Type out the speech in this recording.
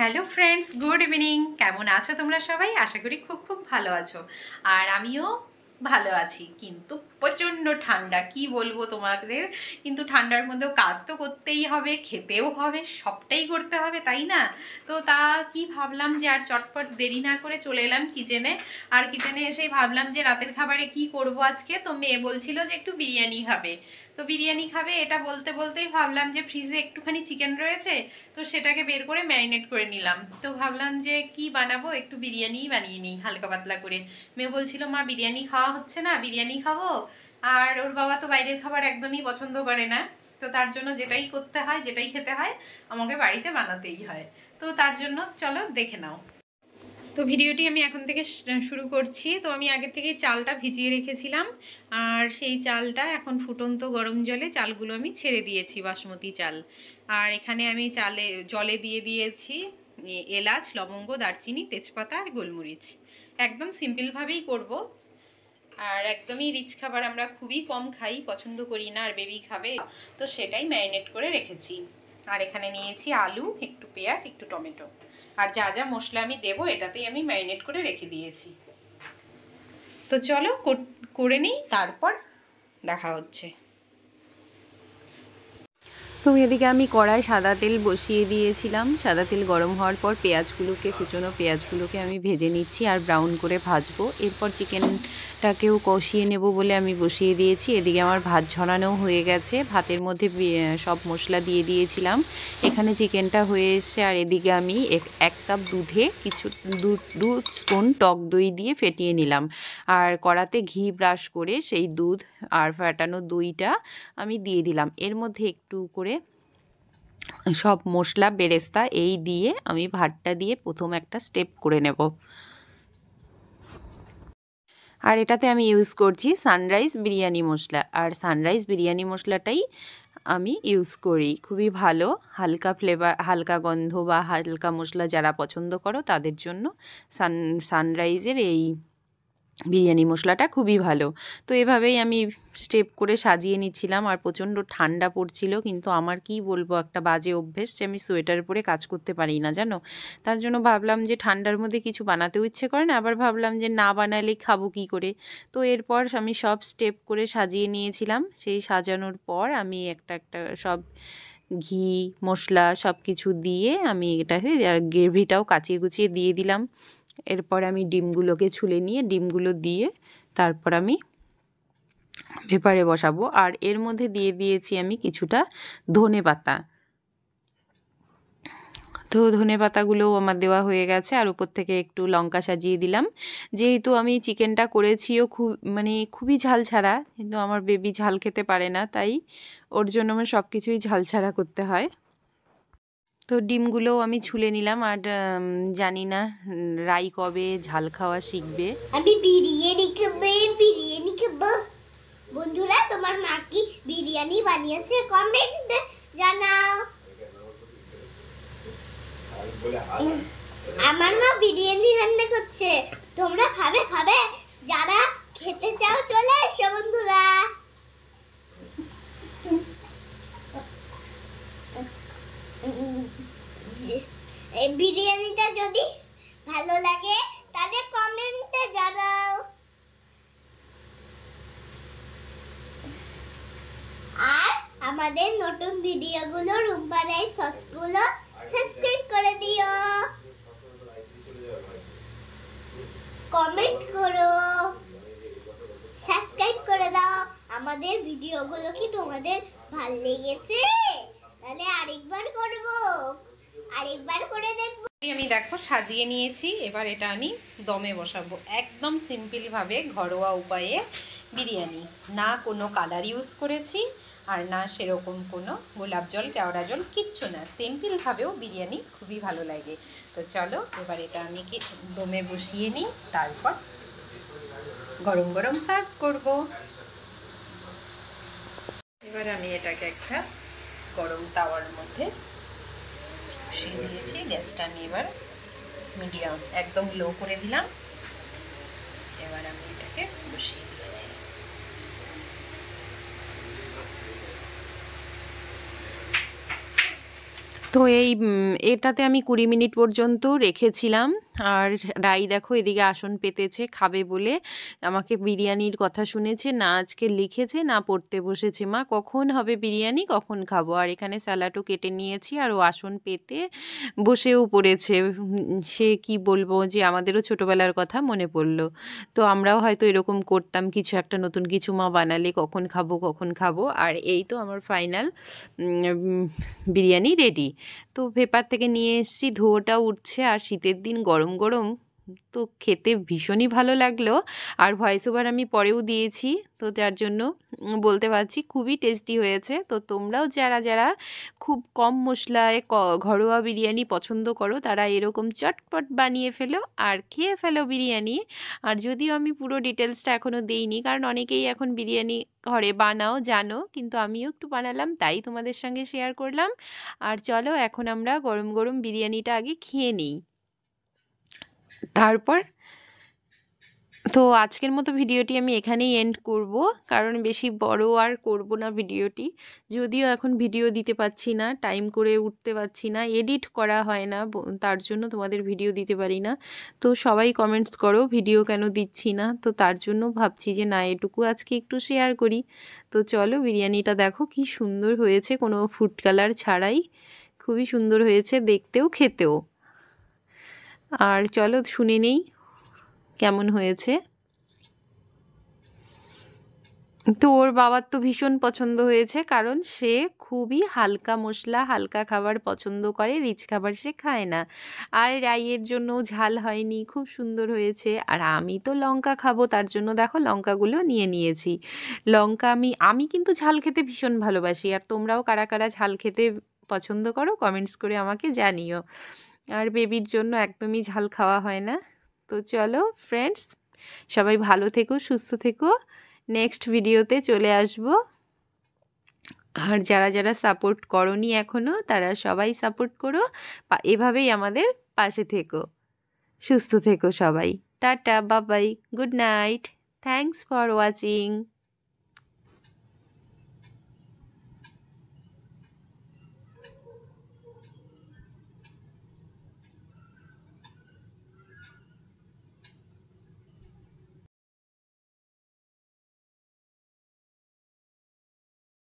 Hello friends, good evening. কেমন আছো তোমরা সবাই? আশা করি খুব খুব ভালো আছো। আর আমিও ভালো আছি, কিন্তু প্রচণ্ড ঠান্ডা, কি বলবো তোমাদের। কিন্তু ঠান্ডার মধ্যেও কাজ তো করতেই হবে, খেতেও হবে, সবটাই করতে হবে, তাই না? তো তা কি ভাবলাম যে আর চটপট দেরি না করে চলে এলাম কিচেনে। আর কিচেনে এসেই ভাবলাম যে রাতের খাবারে কি করব আজকে। তো মেয়ে বলছিল যে একটু বিরিয়ানি খাবে, তো বিরিয়ানি খাবে এটা বলতে বলতেই ভাবলাম যে ফ্রিজে একটুখানি চিকেন রয়েছে, তো সেটাকে বের করে ম্যারিনেট করে নিলাম। তো ভাবলাম যে কি বানাবো, একটু বিরিয়ানিই বানিয়ে নিই হালকা পাতলা করে। মেয়ে বলছিল মা বিরিয়ানি খাওয়া হচ্ছে না, বিরিয়ানি খাবো। আর ওর বাবা তো বাইরের খাবার একদমই পছন্দ করে না, তো তার জন্য যেটাই করতে হয়, যেটাই খেতে হয়, আমাকে বাড়িতে বানাতেই হয়। তো তার জন্য চলো দেখে নাও। তো ভিডিওটি আমি এখন থেকে শুরু করছি। তো আমি আগে থেকে চালটা ভিজিয়ে রেখেছিলাম, আর সেই চালটা এখন ফুটন্ত গরম জলে চালগুলো আমি ছেড়ে দিয়েছি, বাসমতি চাল। আর এখানে আমি জলে দিয়ে দিয়েছি এলাচ, লবঙ্গ, দারচিনি, তেজপাতা আর গোলমরিচ। একদম সিম্পলভাবেই করব। আর একদমই রিচ খাবার আমরা খুবই কম খাই, পছন্দ করি না, আর বেবি খাবে, তো সেটাই ম্যারিনেট করে রেখেছি। আর এখানে নিয়েছি আলু, একটু পেঁয়াজ, একটু টমেটো, আর যা যা মশলা আমি দেবো এটাতেই আমি ম্যারিনেট করে রেখে দিয়েছি। তো চলো করে নিই, তারপর দেখা হচ্ছে। তো এদিকে আমি কড়ায় সাদা তেল বসিয়ে দিয়েছিলাম। সাদা তেল গরম হওয়ার পর কুচনো পেঁয়াজগুলোকে আমি ভেজে নিচ্ছি আর ব্রাউন করে ভাজবো। এরপর চিকেনটাকেও কষিয়ে নেব বলে আমি বসিয়ে দিয়েছি। এদিকে আমার ভাত ঝরানোও হয়ে গেছে, ভাতের মধ্যে সব মশলা দিয়ে দিয়েছিলাম। এখানে চিকেনটা হয়ে এসছে। আর এদিকে আমি এক কাপ দুধে দু স্পুন টক দই দিয়ে ফেটিয়ে নিলাম। আর কড়াতে ঘি ব্রাশ করে সেই দুধ আর ফেটানো দইটা আমি দিয়ে দিলাম। এর মধ্যে একটু করে সব মশলা বেরেস্তা এই দিয়ে আমি ভাতটা দিয়ে প্রথম একটা স্টেপ করে নেব। আর এটাতে আমি ইউজ করছি সানরাইজ বিরিয়ানি মশলা, আর সানরাইজ বিরিয়ানি মশলাটাই আমি ইউজ করি। খুবই ভালো, হালকা ফ্লেভার, হালকা গন্ধ বা হালকা মশলা যারা পছন্দ করো তাদের জন্য সানরাইজের এই বিরিয়ানি মশলাটা খুবই ভালো। তো এভাবেই আমি স্টেপ করে সাজিয়ে নিচ্ছিলাম। আর প্রচণ্ড ঠান্ডা পড়ছিল, কিন্তু আমার কি বলবো, একটা বাজে অভ্যেস যে আমি সোয়েটার পরে কাজ করতে পারি না জানো। তার জন্য ভাবলাম যে ঠান্ডার মধ্যে কিছু বানাতেও ইচ্ছে করে না, আবার ভাবলাম যে না বানালে খাবো কী করে। তো এরপর আমি সব স্টেপ করে সাজিয়ে নিয়েছিলাম। সেই সাজানোর পর আমি একটা একটা সব ঘি মশলা সব কিছু দিয়ে আমি এটাকে গ্রেভিটাও কাচিয়ে কুচিয়ে দিয়ে দিলাম। এরপর আমি ডিমগুলোকে ছুলে নিয়ে ডিমগুলো দিয়ে তারপর আমি ভেপারে বসাবো। আর এর মধ্যে দিয়ে দিয়েছি আমি কিছুটা ধনেপাতা। তো ধনেপাতাগুলোও আমার দেওয়া হয়ে গেছে। আর উপর থেকে একটু লঙ্কা সাজিয়ে দিলাম। যেহেতু আমি চিকেনটা করেছিও খুবই ঝাল ছাড়া, কিন্তু আমার বেবি ঝাল খেতে পারে না, তাই ওর জন্য আমার সব কিছুই ঝাল ছাড়া করতে হয়। তো ডিমগুলোও আমি ছুলে নিলাম। আর জানি না রাই কবে ঝাল খাওয়া শিখবে। আমি বিরিয়ানি খাবো। বন্ধুরা, তোমার মা কি বিরিয়ানি বানিয়েছে? কমেন্টে জানাও। আমার মা বিরিয়ানি রান্না করছে, তোমরা খাবে? যারা খেতে চাও চলে এসো বন্ধুরা। এই বিরিয়ানিটা যদি ভালো লাগে তাহলে কমেন্টে জানাও। আর আমাদের নতুন ভিডিওগুলো রুম্পা রাই সসগুলো সাবস্ক্রাইব করে দিও, কমেন্ট করো, সাবস্ক্রাইব করে দাও। আমাদের ভিডিওগুলো কি তোমাদের ভালো লেগেছে? তাহলে আরেকবার করে দেখবো। আমি দেখো সাজিয়ে নিয়েছি। এবার এটা আমি দমে বসাবো, একদম সিম্পলভাবে ঘরোয়া উপায়ে বিরিয়ানি। না কোনো কালার ইউজ করেছি, আর না সেরকম কোনো গোলাপ জল, কেওড়া জল, কিচ্ছু না। সিম্পলভাবেও বিরিয়ানি খুবই ভালো লাগে। তো চলো এবার এটা আমি দমে বসিয়ে নিই, তারপর গরম গরম সার্ভ করব। এবার আমি এটাকে একটা গরম তাওয়ার মধ্যে বসিয়ে দিয়েছি। গ্যাসটা আমি এবার মিডিয়াম, একদম লো করে দিলাম। এবার আমি এটাকে বসিয়ে দিয়েছি। তো এটাতে আমি 20 মিনিট পর্যন্ত রেখেছিলাম। আর রাই দেখো এদিকে আসন পেতেছে খাবে বলে, আমাকে বিরিয়ানির কথা শুনেছে, না আজকে লিখেছে না পড়তে বসেছে, মা কখন হবে বিরিয়ানি, কখন খাবো। আর এখানে স্যালাডও কেটে নিয়েছি আর ও আসন পেতে বসেও পড়েছে। সে কি বলবো যে আমাদেরও ছোটোবেলার কথা মনে পড়লো। তো আমরাও হয়তো এরকম করতাম, কিছু একটা নতুন কিছু মা বানালে কখন খাবো কখন খাবো। আর এই তো আমার ফাইনাল বিরিয়ানি রেডি। তো পেপার থেকে নিয়ে এসেছি, ধোঁয়াটাও উঠছে আর শীতের দিন গরম গরম, তো খেতে ভীষণই ভালো লাগলো। আর ভয়েস ওভার আমি পরেও দিয়েছি, তো যার জন্য বলতে পারছি খুবই টেস্টি হয়েছে। তো তোমরাও যারা যারা খুব কম মশলায় ঘরোয়া বিরিয়ানি পছন্দ করো, তারা এরকম চটপট বানিয়ে ফেলো আর খেয়ে ফেলো বিরিয়ানি। আর যদিও আমি পুরো ডিটেলসটা এখনও দিইনি, কারণ অনেকেই এখন বিরিয়ানি ঘরে বানাও জানো, কিন্তু আমিও একটু বানালাম তাই তোমাদের সঙ্গে শেয়ার করলাম। আর চলো এখন আমরা গরম গরম বিরিয়ানিটা আগে খেয়ে নিই, তারপর। তো আজকের মতো ভিডিওটি আমি এখানেই এন্ড করব, কারণ বেশি বড় আর করব না ভিডিওটি। যদিও এখন ভিডিও দিতে পারছি না, টাইম করে উঠতে পারছি না, এডিট করা হয় না, তার জন্য তোমাদের ভিডিও দিতে পারি না। তো সবাই কমেন্টস করো ভিডিও কেন দিচ্ছি না, তো তার জন্য ভাবছি যে না এটুকু আজকে একটু শেয়ার করি। তো চলো বিরিয়ানিটা দেখো কি সুন্দর হয়েছে, কোনো ফুড কালার ছাড়াই, খুবই সুন্দর হয়েছে দেখতেও খেতেও। আর চলো শুনে নেই কেমন হয়েছে। তো ওর বাবার তো ভীষণ পছন্দ হয়েছে, কারণ সে খুবই হালকা মশলা হালকা খাবার পছন্দ করে, রিচ খাবার সে খায় না। আর রাইয়ের জন্য ঝাল হয়নি, খুব সুন্দর হয়েছে। আর আমি তো লঙ্কা খাবো, তার জন্য দেখো লঙ্কাগুলো নিয়ে নিয়েছি। লঙ্কা আমি কিন্তু ঝাল খেতে ভীষণ ভালোবাসি। আর তোমরাও কারা কারা ঝাল খেতে পছন্দ করো কমেন্টস করে আমাকে জানিও। আর বেবির জন্য একদমই ঝাল খাওয়া হয় না। তো চলো ফ্রেন্ডস, সবাই ভালো থেকো সুস্থ থেকো, নেক্সট ভিডিওতে চলে আসব। আর যারা যারা সাপোর্ট করোনি এখনও, তারা সবাই সাপোর্ট করো, এভাবেই আমাদের পাশে থেকো, সুস্থ থেকো সবাই। টাটা বাবাই, good night, thanks for watching.